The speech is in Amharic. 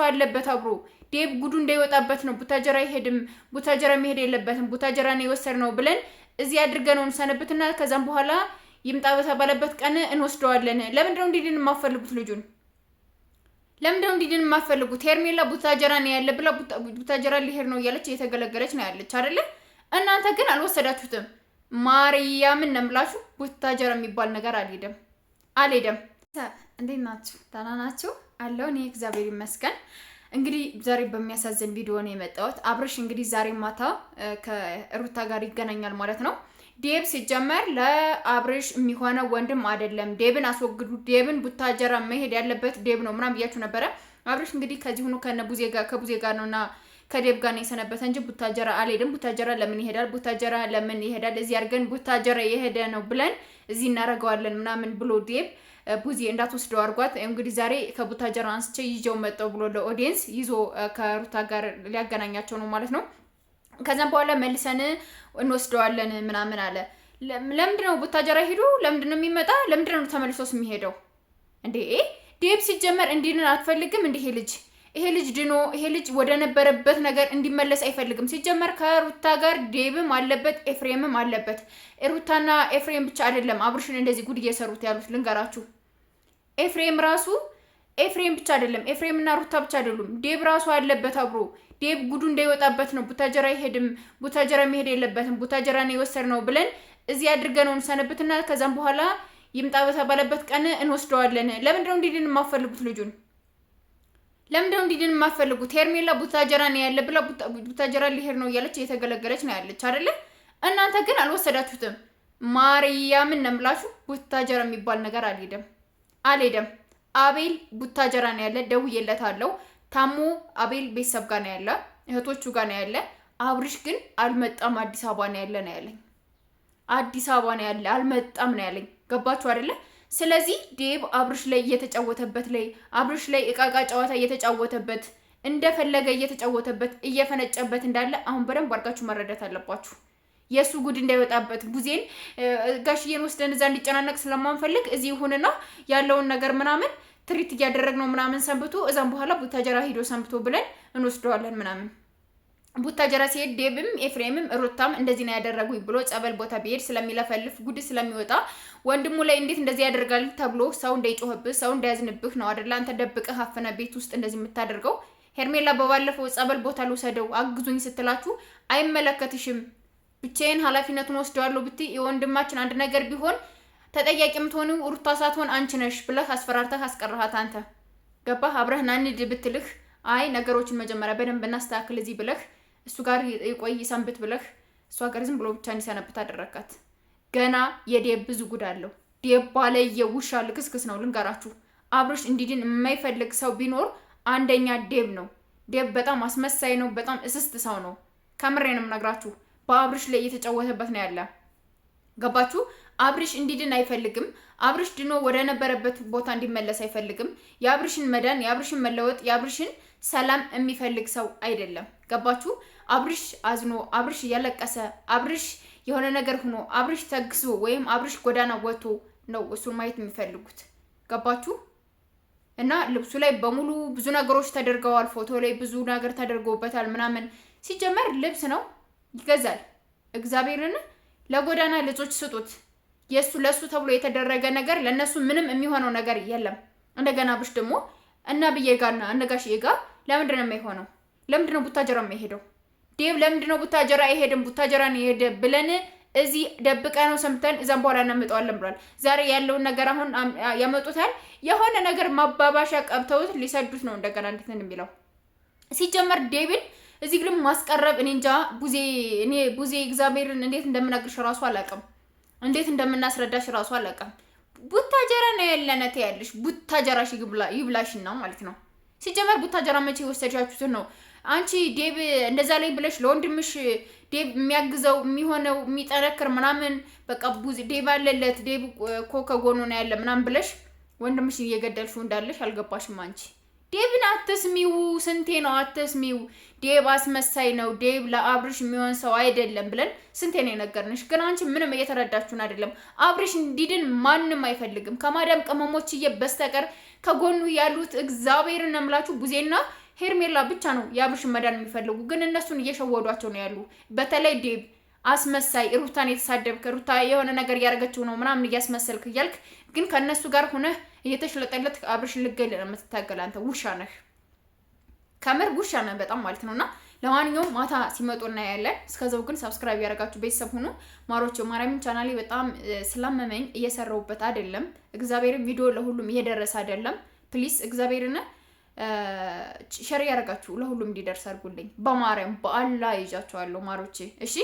አለበት አብሮ ዴብ ጉዱ እንዳይወጣበት ነው ቡታጀራ ይሄድም ቡታጀራ መሄድ የለበትም ቡታጀራ ነው የወሰድነው ብለን እዚህ አድርገነው እንሰነብትና ከዛም በኋላ ይምጣ በተባለበት ቀን እንወስደዋለን። ለምንድነው እንዲድን የማፈልጉት ልጁን? ለምንድነው እንዲድን የማፈልጉት? ሄርሜላ ቡታጀራ ነው ያለ ብላ ቡታጀራ ሊሄድ ነው እያለች እየተገለገለች ነው ያለች አይደለ? እናንተ ግን አልወሰዳችሁትም። ማርያምን ነው የምላችሁ ቡታጀራ የሚባል ነገር አልሄደም። እንዴት ናችሁ? ደህና ናችሁ? አለው እኔ እግዚአብሔር ይመስገን። እንግዲህ ዛሬ በሚያሳዝን ቪዲዮ ነው የመጣሁት። አብርሽ እንግዲህ ዛሬ ማታ ከሩታ ጋር ይገናኛል ማለት ነው። ዴብ ሲጀመር ለአብርሽ የሚሆነው ወንድም አይደለም። ዴብን አስወግዱ፣ ዴብን ቡታጀራ መሄድ ያለበት ዴብ ነው ምናምን ብያችሁ ነበረ። አብርሽ እንግዲህ ከዚህ ሆኖ ከቡዜ ጋር ነውና ከዴብ ጋር ነው የሰነበተ እንጂ ቡታጀራ አልሄድም። ቡታጀራ ለምን ይሄዳል? ቡታጀራ ለምን ይሄዳል? እዚህ አድርገን ቡታጀራ የሄደ ነው ብለን እዚህ እናደርገዋለን ምናምን ብሎ ዴብ ቡዜ እንዳትወስደው አድርጓት። እንግዲህ ዛሬ ከቡታጀራ አንስቼ ይዤው መጣው ብሎ ለኦዲየንስ ይዞ ከሩታ ጋር ሊያገናኛቸው ነው ማለት ነው። ከዛም በኋላ መልሰን እንወስደዋለን ምናምን አለ። ለምንድነው ቡታጀራ ሄዱ? ለምንድነው የሚመጣ? ለምንድነው ተመልሶስ የሚሄደው እንዴ? ዴብ ሲጀመር እንዲድን አትፈልግም እንዴ? ይሄ ልጅ ድኖ ይሄ ልጅ ወደ ነበረበት ነገር እንዲመለስ አይፈልግም። ሲጀመር ከሩታ ጋር ዴብም አለበት ኤፍሬምም አለበት። ሩታና ኤፍሬም ብቻ አይደለም አብርሽን እንደዚህ ጉድ እየሰሩት ያሉት ልንገራችሁ። ኤፍሬም ብቻ አይደለም፣ ኤፍሬምና ሩታ ብቻ አይደሉም። ዴብ ራሱ አለበት አብሮ። ዴብ ጉዱ እንዳይወጣበት ነው ቡታጀራ ይሄድም ቡታጀራ መሄድ የለበትም ቡታጀራ ነው የወሰድነው ብለን እዚህ አድርገነው እንሰነብትና ከዛም በኋላ ይምጣ በተባለበት ቀን እንወስደዋለን። ለምንድነው እንዲድን የማፈልጉት ልጁን? ለምንድነው እንዲድን የማፈልጉት? ሄርሜላ ቡታጀራ ነው ያለ ብላ ቡታጀራ ሊሄድ ነው እያለች እየተገለገለች ነው ያለች አይደለ? እናንተ ግን አልወሰዳችሁትም። ማርያምን ነው የምላችሁ ቡታጀራ የሚባል ነገር አልሄደም። አቤል ቡታጀራ ነው ያለ፣ ደውዬለታለሁ። ታሞ አቤል ቤተሰብ ጋር ነው ያለ፣ እህቶቹ ጋር ነው ያለ። አብርሽ ግን አልመጣም፣ አዲስ አበባ ነው ያለ ነው ያለኝ። አዲስ አበባ ነው ያለ አልመጣም ነው ያለኝ። ገባችሁ አይደለ? ስለዚህ ዴብ አብርሽ ላይ አብርሽ ላይ እቃቃ ጨዋታ እየተጫወተበት እንደፈለገ እየተጫወተበት እየፈነጨበት እንዳለ አሁን በደንብ አድርጋችሁ መረዳት አለባችሁ። የሱ ጉድ እንዳይወጣበት ቡዜን ጋሽዬን ወስደን እዛ እንዲጨናነቅ ስለማንፈልግ እዚህ ይሁንና ያለውን ነገር ምናምን ትሪት እያደረግነው ምናምን ሰንብቶ እዛም በኋላ ቡታጀራ ሂዶ ሰንብቶ ብለን እንወስደዋለን ምናምን። ቡታጀራ ሲሄድ ዴብም ኤፍሬምም ሩታም እንደዚህ ነው ያደረጉኝ ብሎ ጸበል ቦታ ቢሄድ ስለሚለፈልፍ ጉድ ስለሚወጣ ወንድሙ ላይ እንዴት እንደዚህ ያደርጋል ተብሎ ሰው እንዳይጮህብህ ሰው እንዳያዝንብህ ነው አይደል? አንተ ደብቀህ አፈነ ቤት ውስጥ እንደዚህ የምታደርገው። ሄርሜላ በባለፈው ጸበል ቦታ ልውሰደው አግዙኝ ስትላችሁ አይመለከትሽም ብቻዬን ኃላፊነቱን ወስደዋለሁ ብትይ የወንድማችን አንድ ነገር ቢሆን ተጠያቂ የምትሆነው ሩታ ሳትሆን አንቺ ነሽ ብለህ አስፈራርተህ አስቀረሃት። አንተ ገባህ? አብረህ ናንድ ብትልህ አይ ነገሮችን መጀመሪያ በደንብ እናስተካክል እዚህ ብለህ እሱ ጋር የቆይ ሰንብት ብለህ እሷ ጋር ዝም ብሎ ብቻ እንዲሰነብት አደረካት። ገና የዴብ ብዙ ጉድ አለው። ዴብ ባለየ ውሻ ልክስክስ ነው ልንገራችሁ። አብርሽ እንዲድን የማይፈልግ ሰው ቢኖር አንደኛ ዴብ ነው። ዴብ በጣም አስመሳይ ነው። በጣም እስስት ሰው ነው። ከምሬንም ነግራችሁ በአብርሽ ላይ እየተጫወተበት ነው ያለ። ገባችሁ? አብርሽ እንዲድን አይፈልግም። አብርሽ ድኖ ወደ ነበረበት ቦታ እንዲመለስ አይፈልግም። የአብርሽን መዳን፣ የአብርሽን መለወጥ፣ የአብርሽን ሰላም የሚፈልግ ሰው አይደለም። ገባችሁ? አብርሽ አዝኖ፣ አብርሽ እያለቀሰ፣ አብርሽ የሆነ ነገር ሆኖ፣ አብርሽ ተግሶ ወይም አብርሽ ጎዳና ወጥቶ ነው እሱን ማየት የሚፈልጉት። ገባችሁ? እና ልብሱ ላይ በሙሉ ብዙ ነገሮች ተደርገዋል። ፎቶ ላይ ብዙ ነገር ተደርጎበታል ምናምን። ሲጀመር ልብስ ነው ይገዛል። እግዚአብሔርን ለጎዳና ልጆች ስጡት። ለሱ ተብሎ የተደረገ ነገር ለነሱ ምንም የሚሆነው ነገር የለም። እንደገና አብርሽ ደግሞ እና ብዬ ጋርና እነጋሽዬ ጋር ለምንድነው የማይሆነው? ለምንድነው ቡታጀራ የማይሄደው? ዴብ ለምንድነው ቡታጀራ አይሄድም? ቡታጀራ ነው የሄደ ብለን እዚህ ደብቀ ነው ሰምተን እዛም በኋላ እናመጣዋለን ብሏል። ዛሬ ያለውን ነገር አሁን ያመጡታል። የሆነ ነገር ማባባሻ ቀብተውት ሊሰዱት ነው እንደገና እንዴት ነው የሚለው። ሲጀመር ዴብን እዚህ ግን ማስቀረብ እኔ እንጃ። ቡዜ እግዚአብሔርን እንዴት እንደምናግርሽ ራሱ አላውቅም። እንዴት እንደምናስረዳሽ ራሱ አላውቅም። ቡታጀራ ነው ያለነት ያለሽ ቡታጀራሽ ይብላሽና ማለት ነው። ሲጀመር ቡታጀራ መቼ ወሰዳችሁት ነው? አንቺ ዴብ እንደዛ ላይ ብለሽ ለወንድምሽ ዴብ የሚያግዘው የሚሆነው የሚጠነክር ምናምን በቃ ዴብ አለለት ዴብ እኮ ከጎኑ ነው ያለ ምናምን ብለሽ ወንድምሽ እየገደልሽው እንዳለሽ አልገባሽም አንቺ። ዴብን አትስሚው። ስንቴ ነው አትስሚው? ዴብ አስመሳይ ነው። ዴብ ለአብርሽ የሚሆን ሰው አይደለም ብለን ስንቴ ነው የነገርንሽ? ግን አንቺ ምንም እየተረዳችሁን አይደለም። አብርሽ እንዲድን ማንም አይፈልግም ከማዳም ቅመሞችዬ በስተቀር ከጎኑ ያሉት። እግዚአብሔርን እምላችሁ ቡዜና ሄርሜላ ብቻ ነው የአብርሽን መዳን የሚፈልጉ፣ ግን እነሱን እየሸወዷቸው ነው ያሉ። በተለይ ዴብ አስመሳይ፣ ሩታን የተሳደብክ ሩታ የሆነ ነገር እያደረገችው ነው ምናምን እያስመሰልክ እያልክ ግን ከእነሱ ጋር ሆነህ እየተሽለጠለት አብርሽን ልገል ነው የምትታገል። አንተ ውሻ ነህ፣ ከምር ውሻ ነህ በጣም ማለት ነውና ለማንኛውም ማታ ሲመጡ እናያለን። እስከዛው ግን ሰብስክራይብ ያደረጋችሁ ቤተሰብ ሁኑ። ማሮቹ ማርያምን ቻናሌ በጣም ስላመመኝ እየሰራሁበት አይደለም። እግዚአብሔርን ቪዲዮ ለሁሉም እየደረሰ አይደለም። ፕሊስ እግዚአብሔርን ሸር ያደረጋችሁ ለሁሉም እንዲደርስ አድርጉልኝ። በማርያም በአላህ ይዣችኋለሁ ማሮቼ። እሺ